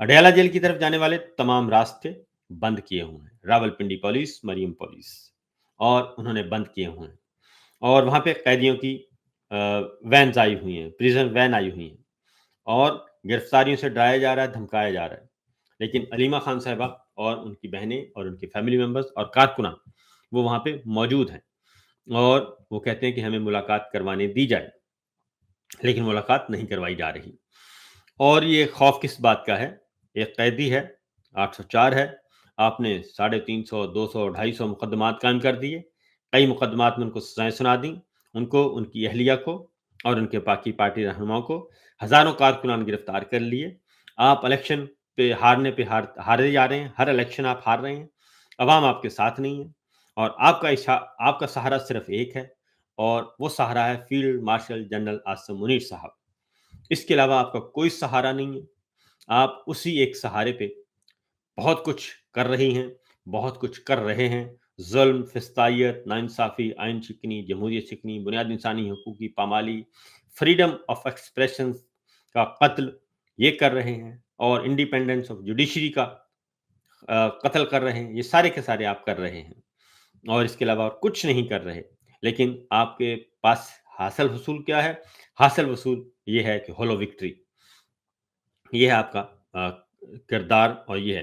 Adiala jail की तरफ जाने वाले तमाम रास्ते बंद किए हुए हैं। रावलपिंडी पुलिस, मरियम पुलिस और उन्होंने बंद किए हुए हैं। और वहाँ पे कैदियों की वैन्स आई हुई हैं, प्रिज़न वैन आई हुई हैं और गिरफ्तारियों से डराया जा रहा है, धमकाया जा रहा है। लेकिन अलीमा खान साहिबा और उनकी बहनें और उनके फैमिली मेंबर्स और कारकुनान, वो वहाँ पे मौजूद हैं और वो कहते हैं कि हमें मुलाकात करवाने दी जाए, लेकिन मुलाकात नहीं करवाई जा रही। और ये खौफ किस बात का है? एक कैदी है, 804 है, आपने 350, 200, 250 मुकदमात कायम कर दिए, कई मुकदमात में उनको सज़ाएँ सुना दी, उनको, उनकी अहलिया को और उनके बाकी पार्टी रहनुमाओं को हज़ारों कारकुनान गिरफ्तार कर लिए। आप इलेक्शन पे हारने पे हारे जा रहे हैं, हर इलेक्शन आप हार रहे हैं, अवाम आपके साथ नहीं है और आपका सहारा सिर्फ़ एक है और वो सहारा है field marshal general Asim Munir साहब। इसके अलावा आपका कोई सहारा नहीं है। आप उसी एक सहारे पे बहुत कुछ कर रही हैं, बहुत कुछ कर रहे हैं। ज़ुल्म, फिस्तायत, नाइंसाफ़ी, आइन शिकनी, जमहूरियत शिकनी, बुनियादी इंसानी हकूक़ की पामाली, फ्रीडम ऑफ एक्सप्रेशन का कत्ल, ये कर रहे हैं और इंडिपेंडेंस ऑफ जुडिशरी का कत्ल कर रहे हैं। ये सारे के सारे आप कर रहे हैं और इसके अलावा और कुछ नहीं कर रहे। लेकिन आपके पास हासिल वसूल क्या है? हासिल वसूल ये है कि होलो विक्ट्री। ये है आपका किरदार और ये है।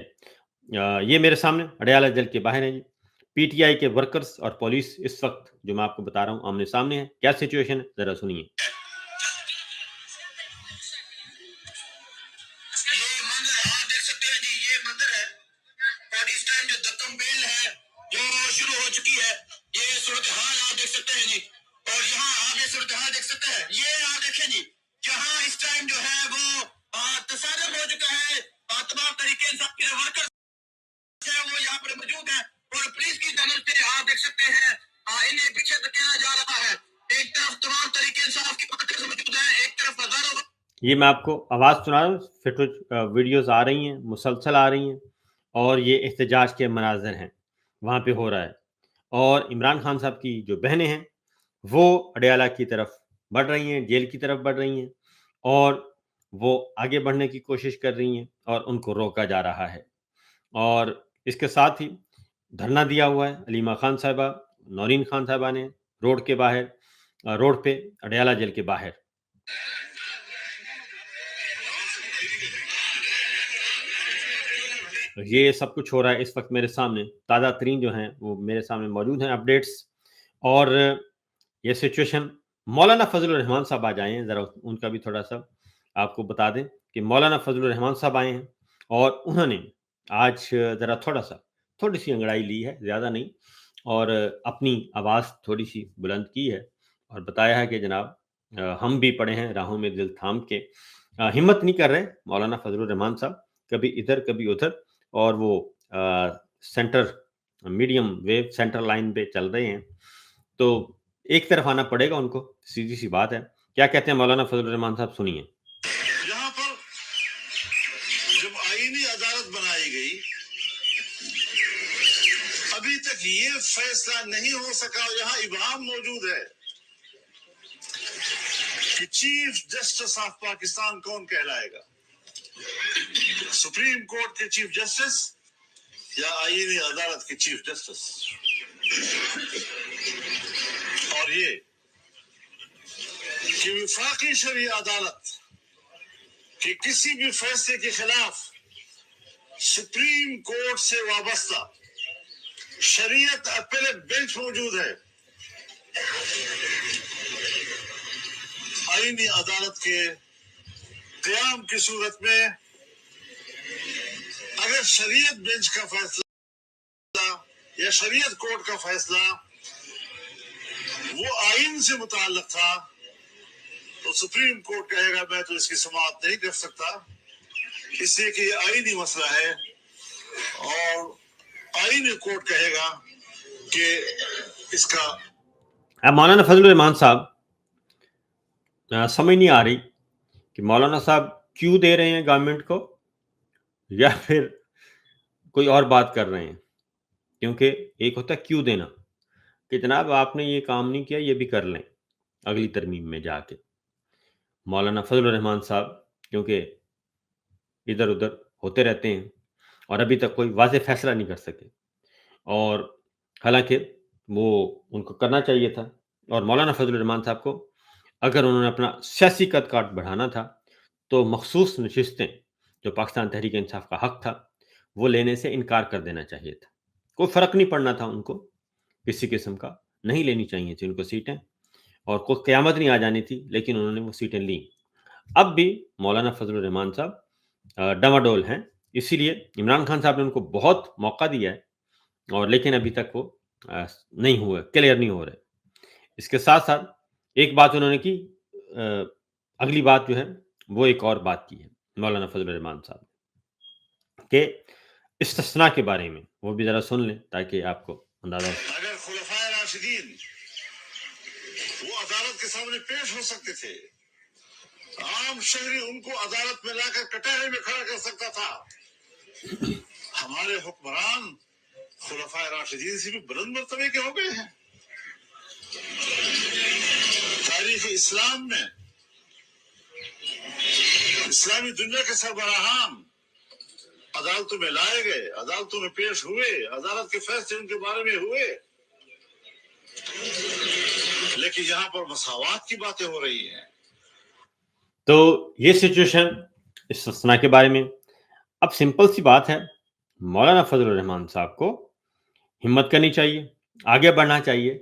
ये मेरे सामने अडयाला जेल के बाहर है जी। पीटीआई के वर्कर्स और पुलिस इस वक़्त जो मैं आपको बता रहा हूँ आमने-सामने है। क्या सिचुएशन है ज़रा सुनिए। ये मंदिर आप देख सकते हैं जी, ये मंदिर है और इस टाइम जो दक्कम बेल है जो शुरू हो चुकी है, ये सूरत हाल आप देख सकते हैं जी। और यहाँ आप ये सूरत हाल देख सकते हैं, ये आप देखें जी, जहाँ इस टाइम जो है वो तसादम हो चुका है। तमाम तरीके इंसाफ के वर्कर है वो यहाँ पर मौजूद है और पुलिस की जानब से आप देख सकते हैं इन्हें पीछे धकेला जा रहा है। एक तरफ तमाम तरीके इंसाफ के वर्कर्स मौजूद हैं, एक तरफ हजारों। ये मैं आपको आवाज़ सुना रहा हूँ, वीडियोज़ आ रही हैं, मुसलसल आ रही हैं और ये एहतजाज के मनाज़र हैं, वहाँ पे हो रहा है। और इमरान खान साहब की जो बहनें हैं, वो अडयाला की तरफ बढ़ रही हैं, जेल की तरफ बढ़ रही हैं और वो आगे बढ़ने की कोशिश कर रही हैं और उनको रोका जा रहा है। और इसके साथ ही धरना दिया हुआ है अलीमा खान साहिबा, नौरीन खान साहिबा ने रोड के बाहर रोड पे अडयाला जेल के बाहर। ये सब कुछ हो रहा है इस वक़्त मेरे सामने, ताज़ा तरीन जो हैं वो मेरे सामने मौजूद हैं अपडेट्स। और ये सिचुएशन मौलाना फज़लुर रहमान साहब आज आए हैं, ज़रा उनका भी थोड़ा-सा आपको बता दें कि मौलाना फज़लुर रहमान साहब आए हैं और उन्होंने आज ज़रा थोड़ा-सा थोड़ी-सी अंगड़ाई ली है, ज़्यादा नहीं, और अपनी आवाज़ थोड़ी-सी बुलंद की है और बताया है कि जनाब हम भी पड़े हैं राहों में दिल थाम के। हिम्मत नहीं कर रहे मौलाना फज़लुर रहमान साहब, कभी इधर कभी उधर, और वो centre medium wave centre line पे चल रहे हैं। तो एक तरफ आना पड़ेगा उनको, सीधी-सी बात है। क्या कहते हैं मौलाना फज़लुर रहमान साहब, सुनिए। यहाँ पर जब आईनी अदालत बनाई गई, अभी तक ये फैसला नहीं हो सका, यहाँ इबाम मौजूद है कि चीफ जस्टिस ऑफ पाकिस्तान कौन कहलाएगा, सुप्रीम कोर्ट के चीफ जस्टिस या आईनी अदालत के चीफ जस्टिस। और ये कि विफाकी शरई अदालत के किसी भी फैसले के खिलाफ सुप्रीम कोर्ट से वाबस्ता शरीयत अपीलेट बेंच मौजूद है। आईनी अदालत के क़याम की सूरत में अगर शरीयत बेंच का फैसला या शरीयत कोर्ट का फैसला वो आइन से मुताल्लिक था, तो सुप्रीम कोर्ट कहेगा मैं तो इसकी समाअत नहीं कर सकता, इसलिए कि ये आईनी मसला है, और आईनी कोर्ट कहेगा कि इसका। मौलाना फजलुर रहमान साहब, समझ नहीं आ रही कि मौलाना साहब क्यों दे रहे हैं गवर्नमेंट को, या फिर कोई और बात कर रहे हैं। क्योंकि एक होता है क्यों देना, कि जनाब आपने ये काम नहीं किया, ये भी कर लें अगली तरमीम में जाके। मौलाना फजलुर रहमान साहब क्योंकि इधर-उधर होते रहते हैं और अभी तक कोई वाज़ेह फ़ैसला नहीं कर सके और हालाँकि वो उनको करना चाहिए था और मौलाना फ़ज़लुर रहमान साहब को अगर उन्होंने अपना सियासी कद-काठ बढ़ाना था, तो मख़सूस नशिस्तें जो पाकिस्तान तहरीक-ए-इंसाफ़ का हक़ था, वो लेने से इनकार कर देना चाहिए था। कोई फ़र्क नहीं पड़ना था उनको, किसी किस्म का, नहीं लेनी चाहिए थी उनको सीटें और कोई क़यामत नहीं आ जानी थी, लेकिन उन्होंने वो सीटें लीं। अब भी मौलाना फ़ज़लुर रहमान साहब डामाडोल हैं, इसीलिए इमरान खान साहब ने उनको बहुत मौका दिया है और लेकिन अभी तक वो नहीं हुए, क्लियर नहीं हो रहे। इसके साथ-साथ एक बात उन्होंने की अगली बात जो है, वो एक और बात की है मौलाना फ़ज़लुर रहमान साहब के इस्तिस्ना के बारे में, वो भी ज़रा सुन लें ताकि आपको अंदाज़ा हो सके। अगर खुलफाए राशिदीन वो अदालत के सामने पेश हो सकते थे, आम शहरी उनको अदालत में लाकर कटहरे में खड़ा कर सकता था। हमारे हुक्मरान खुलफाए राशिदीन से भी बुलंद मर्तबे के हो गए हैं। तारीख इस्लाम में इस्लामी दुनिया के सरबराहान अदालतों में लाए गए, अदालतों में पेश हुए, अदालत के फैसले उनके बारे में हुए, लेकिन यहाँ पर मसावात की बातें हो रही हैं। तो ये सिचुएशन इस्तिस्ना के बारे में। अब सिंपल सी बात है, मौलाना फ़ज़लुर रहमान साहब को हिम्मत करनी चाहिए, आगे बढ़ना चाहिए,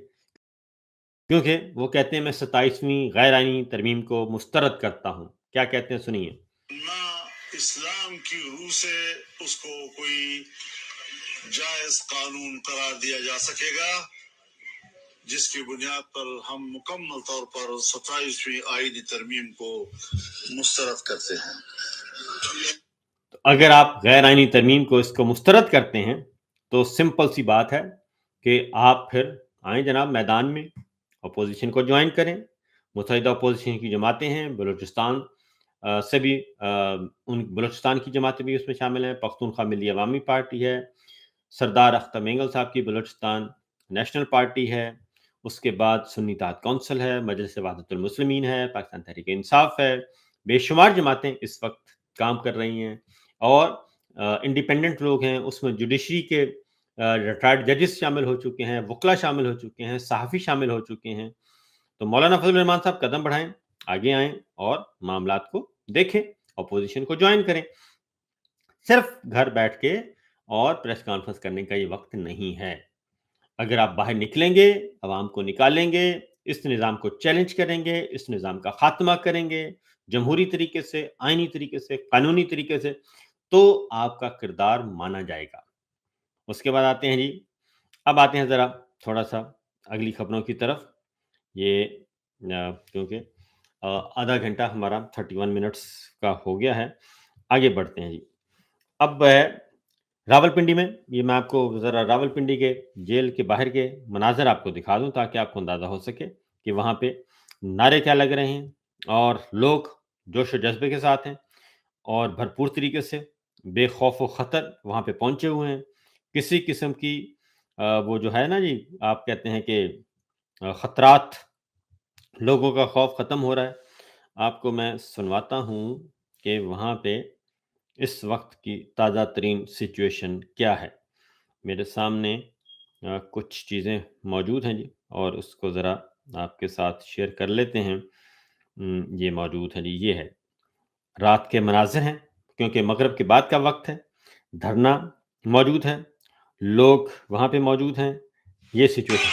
क्योंकि वो कहते हैं मैं 27वीं गैर आईनी तरमीम को मुस्तरद करता हूँ। क्या कहते हैं सुनिए। ना इस्लाम की रूह से उसको कोई जायज कानून करार दिया जा सकेगा जिसकी बुनियाद पर हम मुकम्मल तौर पर 27वीं आईनी तरमीम को मुस्तरद करते हैं। तो अगर आप गैर आईनी तरमीम को इसको मुस्तरद करते हैं, तो सिंपल सी बात है कि आप फिर आएँ जनाब मैदान में, अपोज़िशन को जॉइन करें। मुत्तहिदा अपोज़िशन की जमातें हैं, बलूचिस्तान से भी उन बलूचिस्तान की जमातें भी उसमें शामिल हैं, पख्तूनख्वा मिल्ली अवामी पार्टी है, सरदार अख्तर मेंगल साहब की बलूचिस्तान नेशनल पार्टी है, उसके बाद सुन्नी इत्तेहाद कौंसिल है, मजलिस वहदतुल मुस्लिमीन है, पाकिस्तान तहरीक-ए-इंसाफ है, बेशुमार जमातें इस वक़्त काम कर रही हैं और इंडिपेंडेंट लोग हैं, उसमें जुडिशरी के रिटायर्ड जजेस शामिल हो चुके हैं, वकला शामिल हो चुके हैं, सहाफ़ी शामिल हो चुके हैं। तो मौलाना फ़ज़लुर रहमान साहब कदम बढ़ाएँ, आगे आएँ और मामलात को देखें, अपोज़िशन को जॉइन करें। सिर्फ़ घर बैठ के और प्रेस कॉन्फ्रेंस करने का ये वक़्त नहीं है। अगर आप बाहर निकलेंगे, अवाम को निकालेंगे, इस निज़ाम को चैलेंज करेंगे, इस निज़ाम का ख़ात्मा करेंगे, जमहूरी तरीके से, आइनी तरीके से, कानूनी तरीके से, तो आपका किरदार माना जाएगा। उसके बाद आते हैं जी, अब आते हैं ज़रा थोड़ा-सा अगली खबरों की तरफ। ये क्योंकि आधा घंटा हमारा 31 मिनट्स का हो गया है। आगे बढ़ते हैं जी। अब रावलपिंडी में ये मैं आपको ज़रा रावलपिंडी के जेल के बाहर के मनाज़र आपको दिखा दूँ ताकि आपको अंदाज़ा हो सके कि वहाँ पे नारे क्या लग रहे हैं और लोग जोश व जज़्बे के साथ हैं और भरपूर तरीके से बेखौफ व ख़तर वहाँ पे पहुँचे हुए हैं। किसी किस्म की वो जो है ना जी, आप कहते हैं कि खतरात, लोगों का खौफ ख़त्म हो रहा है। आपको मैं सुनवाता हूँ कि वहाँ पे इस वक़्त की ताज़ा तरीन सिचुएशन क्या है। मेरे सामने कुछ चीज़ें मौजूद हैं जी और उसको ज़रा आपके साथ शेयर कर लेते हैं। ये मौजूद है जी, ये है। रात के मनाज़िर हैं क्योंकि मगरिब के बाद का वक़्त है। धरना मौजूद है, लोग वहाँ पे मौजूद हैं। ये सिचुएशन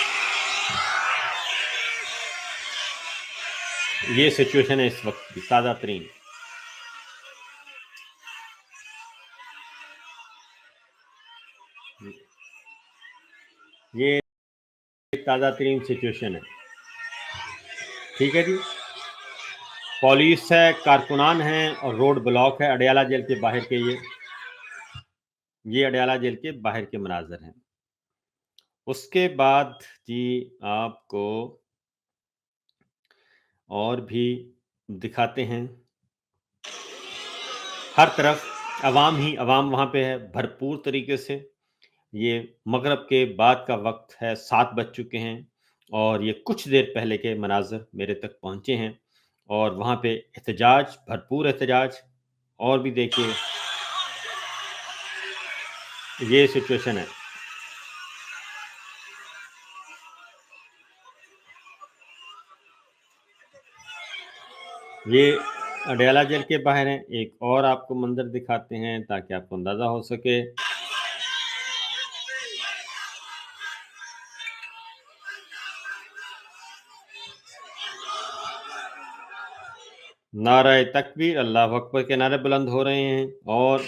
है इस वक़्त की ताज़ा तरीन। ये ताज़ा तरीन सिचुएशन है। ठीक है जी? पुलिस है, कारकुनान हैं और रोड ब्लॉक है अडयाला जेल के बाहर के ये अडयाला जेल के बाहर के मनाज़िर हैं। उसके बाद जी आपको और भी दिखाते हैं। हर तरफ अवाम ही अवाम वहाँ पे है भरपूर तरीके से। ये मगरिब के बाद का वक़्त है, 7 बज चुके हैं और ये कुछ देर पहले के मनाज़िर मेरे तक पहुँचे हैं और वहाँ पे एहतजाज, भरपूर एहतजाज और भी देखिए ये सिचुएशन है। ये अडयाला जेल के बाहर हैं। एक और आपको मंजर दिखाते हैं ताकि आपको अंदाजा हो सके। नारे तकबीर, अल्लाह अकबर के नारे बुलंद हो रहे हैं और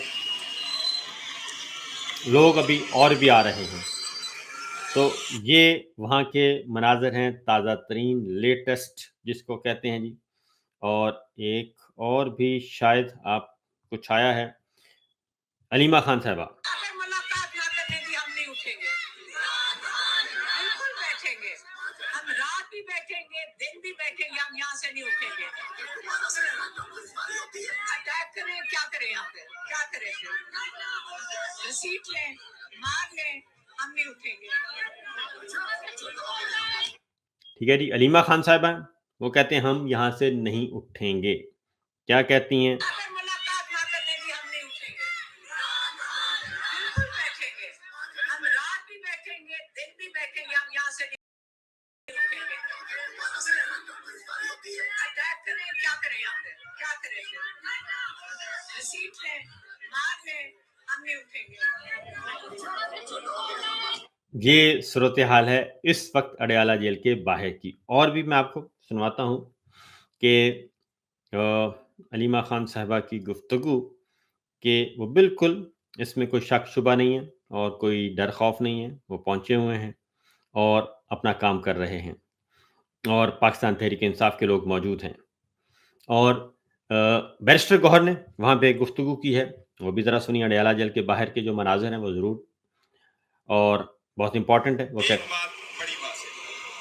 लोग अभी और भी आ रहे हैं। तो ये वहाँ के मनाज़र हैं, ताज़ा तरीन लेटेस्ट जिसको कहते हैं जी। और एक और भी शायद आप कुछ आया है, अलीमा खान साहिबा। अगर मुलाकात ना करने दी हम नहीं उठेंगे, बिल्कुल बैठेंगे, हम रात भी बैठेंगे, दिन भी बैठेंगे, हम यहाँ से नहीं उठेंगे। अटैक करें, क्या करें यहाँ पे, क्या करें फिर, घसीट लें, मार लें, हम नहीं उठेंगे। ठीक है जी, अलीमा खान साहिबा वो कहते हैं हम यहाँ से नहीं उठेंगे। क्या कहती हैं? अगर मुलाकात ना करने दी हम नहीं उठेंगे, बिल्कुल बैठेंगे, हम रात भी बैठेंगे, दिन भी बैठेंगे, हम यहाँ से नहीं उठेंगे। अटैक करें, क्या करें यहाँ पे, क्या करें फिर, घसीट लें, मार लें, हम नहीं उठेंगे। ये सूरत हाल है इस वक्त अडयाला जेल के बाहर की। और भी मैं आपको सुनवाता हूँ कि अलीमा खान साहिबा की गुफ्तगू कि वो बिल्कुल इसमें कोई शक शुबा नहीं है और कोई डर खौफ नहीं है। वो पहुँचे हुए हैं और अपना काम कर रहे हैं और पाकिस्तान तहरीक इंसाफ के लोग मौजूद हैं। और बैरिस्टर गौहर ने वहाँ पे गुफ्तगू की है, वो भी ज़रा सुनिए। अडयाला जेल के बाहर के जो मनाज़िर हैं वो ज़रूर, और बहुत इम्पोर्टेंट है। वो एक कहते बात बड़ी बात है,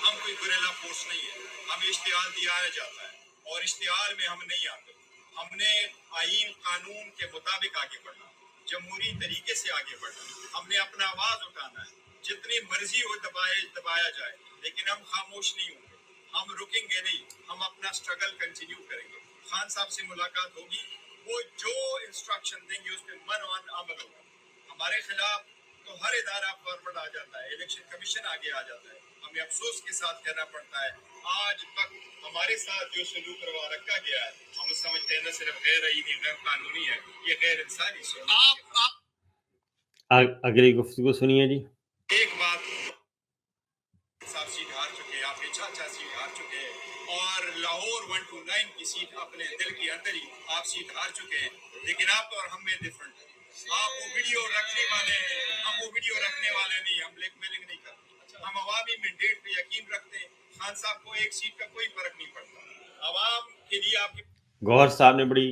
हम कोई गुरेला फोर्स नहीं है, हमें इश्तिहार दिया जाता है और इश्तिहार में हम नहीं आते। हमने आईन कानून के मुताबिक आगे बढ़ना, जमहूरी तरीके से आगे बढ़ना, हमने अपना आवाज उठाना है। जितनी मर्जी हो दबाया जाए, लेकिन हम खामोश नहीं होंगे, हम रुकेंगे नहीं, हम अपना स्ट्रगल कंटिन्यू करेंगे। खान साहब से मुलाकात होगी, वो जो इंस्ट्रक्शन देंगे उस पर मन अमल होगा। हमारे खिलाफ तो हर इदारा फॉरवर्ड आ जाता है, इलेक्शन कमीशन आगे आ जाता है। हमें अफसोस के साथ कहना पड़ता है, आज तक हमारे साथ जो सलूक करवा रखा गया है, हम समझते हैं न सिर्फ गैर आईनी गैर कानूनी है, ये गैर इंसानी से। अगली गुफ्तगू सुनिए जी। एक बात, साहब सीट हार चुके हैं, आपके चाचा सीट हार चुके हैं और लाहौर 129 की सीट अपने दिल के अंदर ही आप सीट हार चुके हैं। लेकिन आप और हम में डिफरेंट है, आप वो वीडियो रखने वाले हैं, हम वो वीडियो रखने वाले नहीं, हम ब्लैकमेलिंग नहीं करते, हम अवामी मैंडेट पे यकीन रखते हैं। खान साहब को एक सीट का कोई फर्क नहीं पड़ता, अवाम के लिए आपके। गौहर साहब ने बड़ी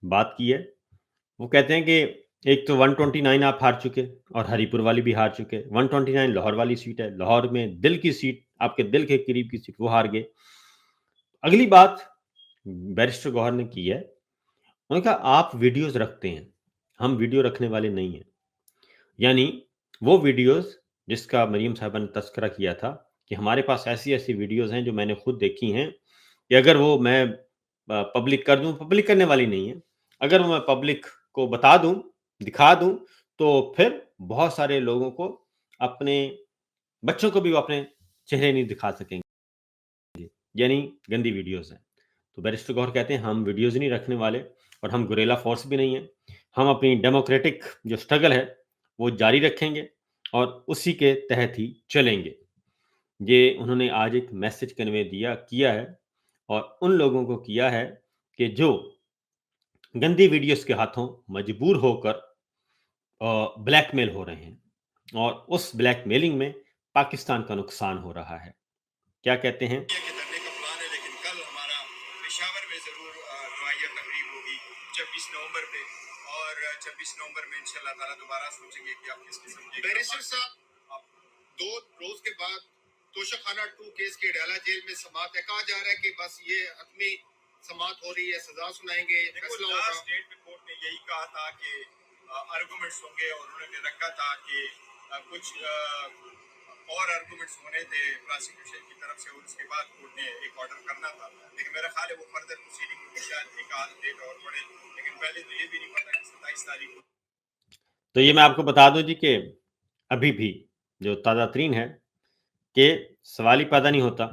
बात की है। वो कहते हैं कि एक तो 129 आप हार चुके और हरीपुर वाली भी हार चुके। 129 लाहौर वाली सीट है, लाहौर में दिल की सीट, आपके दिल के करीब की सीट, वो हार गए। अगली बात बैरिस्टर गौहर ने की है, उन्होंने कहा आप वीडियोस रखते हैं, हम वीडियो रखने वाले नहीं हैं। यानी वो वीडियोस जिसका मरीम साहबा ने तस्करा किया था कि हमारे पास ऐसी ऐसी वीडियोस हैं जो मैंने खुद देखी हैं कि अगर वो मैं पब्लिक कर दूं, पब्लिक करने वाली नहीं है, अगर वो मैं पब्लिक को बता दूं, दिखा दूं, तो फिर बहुत सारे लोगों को, अपने बच्चों को भी वो अपने चेहरे नहीं दिखा सकेंगे। यानी गंदी वीडियोस हैं। तो बैरिस्टर गौहर कहते हैं हम वीडियोस नहीं रखने वाले और हम गुरेला फोर्स भी नहीं है। हम अपनी डेमोक्रेटिक जो स्ट्रगल है वो जारी रखेंगे और उसी के तहत ही चलेंगे। ये उन्होंने आज एक मैसेज कन्वे किया है और उन लोगों को किया है कि जो गंदी वीडियोस के हाथों मजबूर होकर ब्लैकमेल हो रहे हैं और उस ब्लैकमेलिंग में पाकिस्तान का नुकसान हो रहा है। क्या कहते हैं? करने का प्लान है, लेकिन कल हमारा पेशावर में जरूर दुआया तकरीब होगी 26 नवंबर पे, और 26 नवंबर में इंशाल्लाह ताला दोबारा सोचेंगे कि आप किस किस्म के। बैरिस्टर साहब, 2 रोज के बाद तोशाखाना 2 केस के अडयाला जेल में समाअत है, कहा जा रहा है कि बस ये हतमी समाअत हो रही है, सजा सुनाएंगे, फैसला होगा। स्टेट में कोर्ट ने यही कहा था कि आर्गुमेंट्स होंगे और उन्होंने रखा था कि कुछ और आर्गुमेंट्स होने थे प्रोसिक्यूशन की तरफ से, और उसके बाद कोर्ट ने एक ऑर्डर करना था। लेकिन मेरा ख्याल है वो फर्दर प्रोसीडिंग में शायद एक आध डेट और बढ़े, लेकिन पहले तो ये भी नहीं पता कि 27 तारीख को। तो ये मैं आपको बता दूं जी कि अभी भी जो ताज़ा तरीन है कि सवाल ही पैदा नहीं होता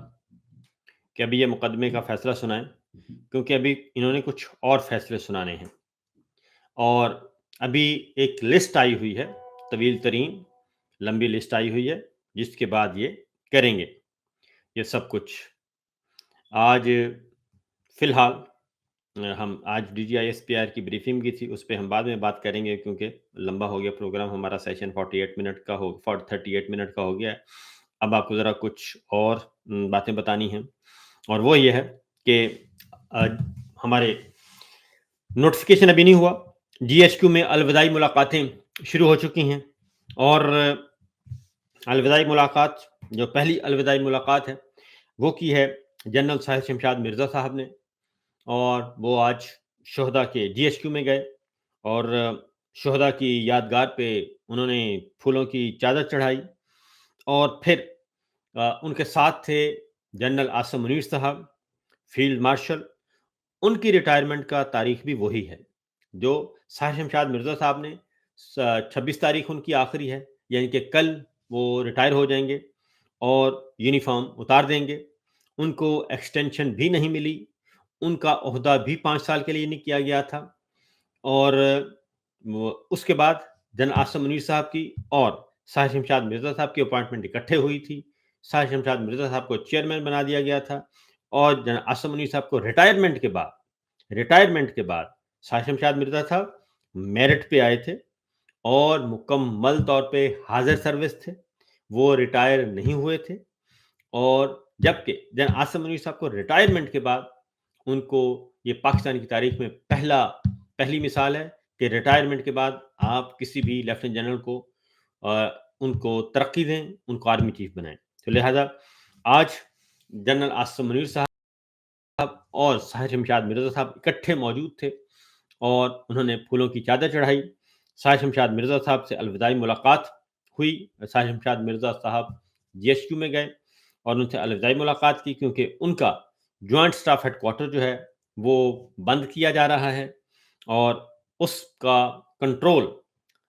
कि अभी ये मुकदमे का फैसला सुनाएं, क्योंकि अभी इन्होंने कुछ और फैसले सुनाने हैं। और अभी एक लिस्ट आई हुई है, तवील तरीन लंबी लिस्ट आई हुई है, जिसके बाद ये करेंगे ये सब कुछ। आज फिलहाल हम आज DGISPR की ब्रीफिंग की थी, उस पे हम बाद में बात करेंगे, क्योंकि लंबा हो गया प्रोग्राम हमारा। सेशन 38 मिनट का 38 मिनट का हो गया है। अब आपको ज़रा कुछ और बातें बतानी हैं, और वो ये है कि हमारे नोटिफिकेशन अभी नहीं हुआ। GHQ में अलविदाई मुलाकातें शुरू हो चुकी हैं, और अलविदाई मुलाकात, जो पहली अलविदाई मुलाकात है, वो की है जनरल साहिब शमशाद मिर्ज़ा साहब ने। और वो आज शोहदा के GHQ में गए और शोहदा की यादगार पे उन्होंने फूलों की चादर चढ़ाई। और फिर उनके साथ थे जनरल आसिम मुनीर साहब, फील्ड मार्शल। उनकी रिटायरमेंट का तारीख भी वही है जो साहिब शमशाद मिर्ज़ा साहब ने 26 तारीख उनकी आखिरी है, यानी कि कल वो रिटायर हो जाएंगे और यूनिफॉर्म उतार देंगे। उनको एक्सटेंशन भी नहीं मिली, उनका ओहदा भी 5 साल के लिए नहीं किया गया था। और उसके बाद जनरल आसिम मुनीर साहब की और साहिब शमशाद मिर्ज़ा साहब की अपॉइंटमेंट इकट्ठे हुई थी। साहिब शमशाद मिर्ज़ा साहब को चेयरमैन बना दिया गया था, और जनरल आसिम मुनीर साहब को रिटायरमेंट के बाद साहिब शमशाद मिर्ज़ा साहब मेरिट पे आए थे और मुकम्मल तौर पे हाजिर सर्विस थे, वो रिटायर नहीं हुए थे। और जबकि जनरल आसिम मुनीर साहब को रिटायरमेंट के बाद उनको, ये पाकिस्तान की तारीख में पहली मिसाल है कि रिटायरमेंट के बाद आप किसी भी लेफ्टिनेंट जनरल को उनको तरक्की दें, उनको आर्मी चीफ बनाएं। तो लिहाजा आज जनरल आसिम मुनीर साहब और साहिब शमशाद मिर्ज़ा साहब इकट्ठे मौजूद थे और उन्होंने फूलों की चादर चढ़ाई। साहिब शमशाद मिर्ज़ा साहब से अलविदाई मुलाकात हुई। साहिब शमशाद मिर्ज़ा साहब GHQ में गए और उनसे अलविदाई मुलाकात की, क्योंकि उनका जॉइंट स्टाफ हेडक्वार्टर जो है वो बंद किया जा रहा है, और उसका कंट्रोल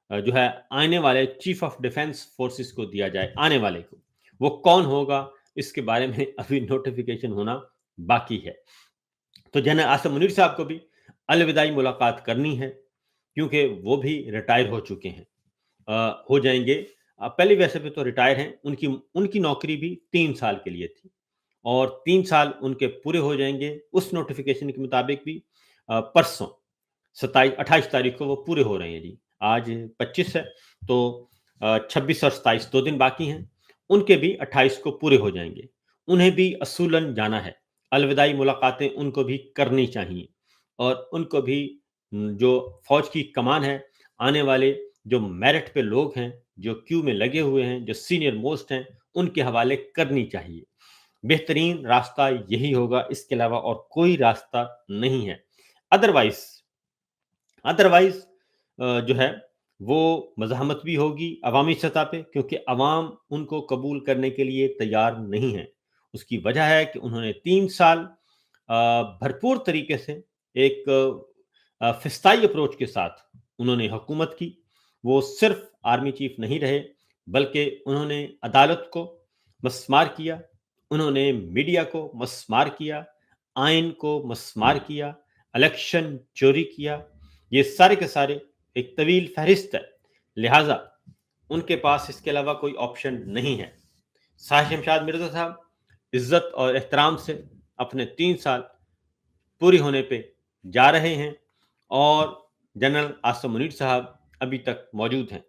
जो है आने वाले चीफ ऑफ डिफेंस फोर्सेस को दिया जाए। आने वाले को वो कौन होगा, इसके बारे में अभी नोटिफिकेशन होना बाकी है। तो जनरल आसिम मुनीर साहब को भी अलविदाई मुलाकात करनी है, क्योंकि वो भी रिटायर हो चुके हैं, हो जाएंगे। पहले वैसे भी तो रिटायर हैं, उनकी नौकरी भी 3 साल के लिए थी, और 3 साल उनके पूरे हो जाएंगे उस नोटिफिकेशन के मुताबिक भी। परसों 28 तारीख को वो पूरे हो रहे हैं जी। आज 25 है, तो 26 और 27 2 दिन बाकी हैं। उनके भी 28 को पूरे हो जाएंगे। उन्हें भी असूलन जाना है, अलविदाई मुलाकातें उनको भी करनी चाहिए, और उनको भी जो फौज की कमान है, आने वाले जो मेरिट पे लोग हैं, जो क्यू में लगे हुए हैं, जो सीनियर मोस्ट हैं, उनके हवाले करनी चाहिए। बेहतरीन रास्ता यही होगा, इसके अलावा और कोई रास्ता नहीं है। अदरवाइज जो है वो मज़ाहमत भी होगी अवामी सतह पे, क्योंकि अवाम उनको कबूल करने के लिए तैयार नहीं है। उसकी वजह है कि उन्होंने 3 साल भरपूर तरीके से एक फिस्ताई अप्रोच के साथ उन्होंने हुकूमत की। वो सिर्फ आर्मी चीफ नहीं रहे, बल्कि उन्होंने अदालत को मस्मार किया, उन्होंने मीडिया को मस्मार किया, आइन को मस्मार किया, इलेक्शन चोरी किया। ये सारे के सारे एक तवील फहरिस्त है, लिहाजा उनके पास इसके अलावा कोई ऑप्शन नहीं है। साहिब शमशाद मिर्ज़ा साहब इज्जत और एहतराम से अपने 3 साल पूरी होने पे जा रहे हैं, और जनरल आसिम मुनीर साहब अभी तक मौजूद हैं।